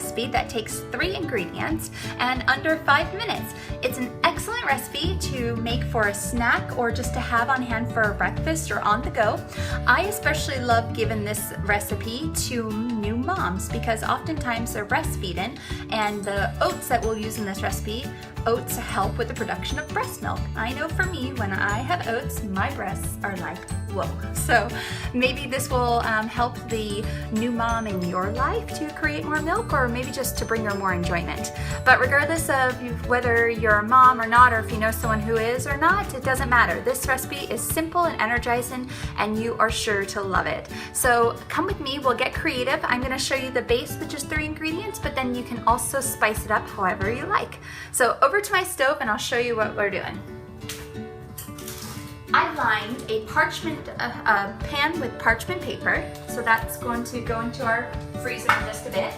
recipe that takes 3 ingredients and under 5 minutes. It's an excellent recipe to make for a snack or just to have on hand for a breakfast or on the go. I especially love giving this recipe to new moms because oftentimes they're breastfeeding, and the oats that we'll use in this recipe, oats help with the production of breast milk. I know for me, when I have oats, my breasts are like, whoa. So maybe this will help the new mom in your life to create more milk, or maybe just to bring her more enjoyment. But regardless of whether you're a mom or not, or if you know someone who is or not, it doesn't matter. This recipe is simple and energizing, and you are sure to love it. So come with me, we'll get creative. I'm gonna show you the base with just 3 ingredients, but then you can also spice it up however you like. So over to my stove and I'll show you what we're doing. I lined a parchment pan with parchment paper, so that's going to go into our freezer in just a bit.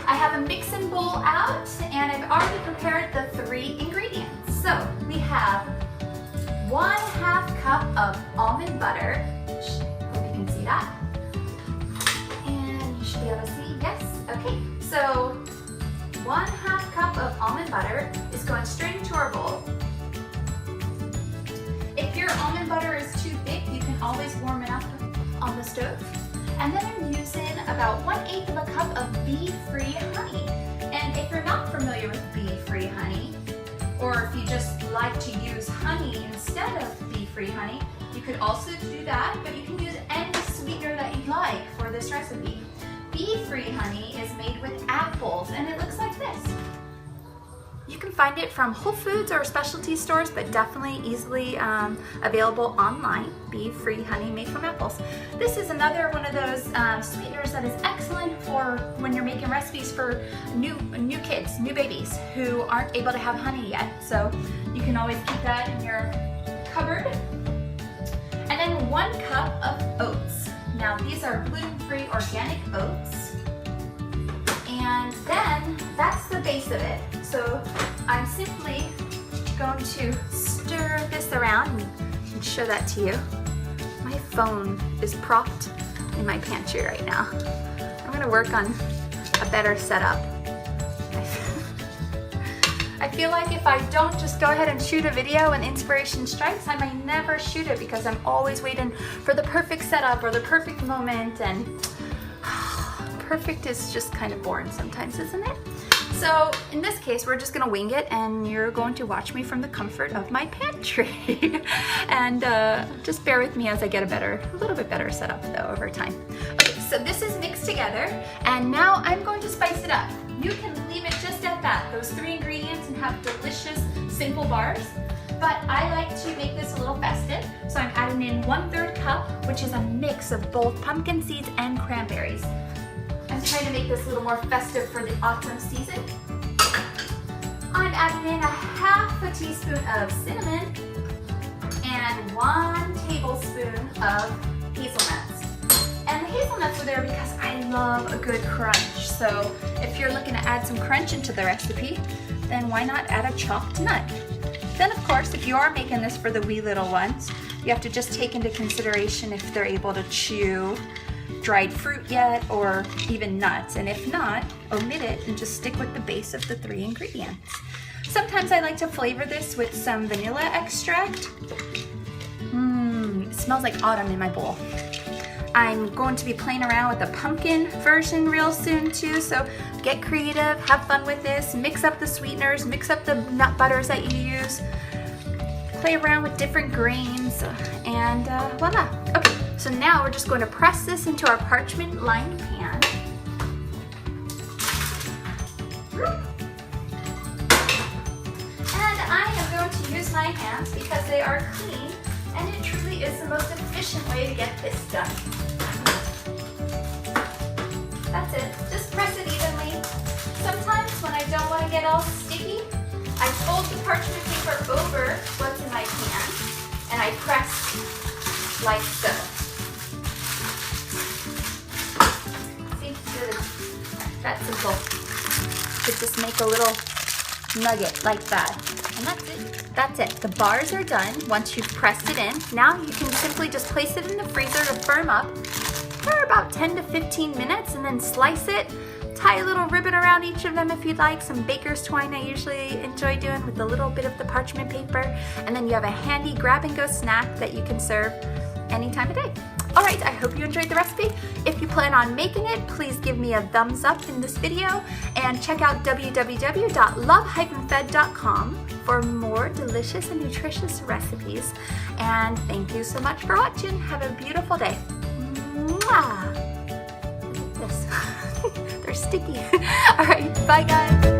I have a mixing bowl out, and I've already prepared the 3 ingredients. So we have 1/2 cup of almond butter, which I hope you can see that. And you should be able to see, yes, okay. So 1/2 cup of almond butter is going straight into our bowl. If your almond butter is too thick, you can always warm it up on the stove. And then I'm using about 1/8 of a cup of bee-free honey. And if you're not familiar with bee-free honey, or if you just like to use honey instead of bee-free honey, you could also do that, but you can use any sweetener that you like for this recipe. Bee-free honey is made with apples, and it looks like this. You can find it from Whole Foods or specialty stores, but definitely easily available online. Bee-free honey made from apples. This is another one of those sweeteners that is excellent for when you're making recipes for new kids, new babies who aren't able to have honey yet. So you can always keep that in your cupboard. And then 1 cup of oats. Now these are gluten-free organic oats. And then that's the base of it. So I'm simply going to stir this around and show that to you. My phone is propped in my pantry right now. I'm gonna work on a better setup. I feel like if I don't just go ahead and shoot a video and inspiration strikes, I might never shoot it because I'm always waiting for the perfect setup or the perfect moment, and perfect is just kind of boring sometimes, isn't it? So in this case, we're just gonna wing it, and you're going to watch me from the comfort of my pantry. And just bear with me as I get a little bit better setup though over time. Okay, so this is mixed together, and now I'm going to spice it up. You can leave it just at that, those 3 ingredients, and have delicious, simple bars. But I like to make this a little festive, so I'm adding in 1/3 cup, which is a mix of both pumpkin seeds and cranberries. I'm trying to make this a little more festive for the autumn season. I'm adding in 1/2 teaspoon of cinnamon and 1 tablespoon of hazelnuts. And the hazelnuts are there because I love a good crunch. So if you're looking to add some crunch into the recipe, then why not add a chopped nut? Then of course, if you are making this for the wee little ones, you have to just take into consideration if they're able to chew dried fruit yet, or even nuts, and if not, omit it and just stick with the base of the 3 ingredients. Sometimes I like to flavor this with some vanilla extract. It smells like autumn in my bowl. I'm going to be playing around with the pumpkin version real soon too, so get creative, have fun with this, mix up the sweeteners, mix up the nut butters that you use, play around with different grains, and voila. Okay. So now we're just going to press this into our parchment lined pan. And I am going to use my hands because they are clean, and it truly is the most efficient way to get this done. That's it, just press it evenly. Sometimes when I don't want to get all sticky, I fold the parchment paper over what's in my pan, and I press like so. That simple. To just make a little nugget like that. And that's it. That's it. The bars are done once you've pressed it in. Now you can simply just place it in the freezer to firm up for about 10 to 15 minutes, and then slice it tie a little ribbon around each of them if you'd like. Some baker's twine I usually enjoy doing with a little bit of the parchment paper. And then you have a handy grab and go snack that you can serve any time of day. All right, I hope you enjoyed the recipe. If you plan on making it, please give me a thumbs up in this video and check out www.love-fed.com for more delicious and nutritious recipes. And thank you so much for watching. Have a beautiful day. Mwah! Look at this. They're sticky. All right, bye guys.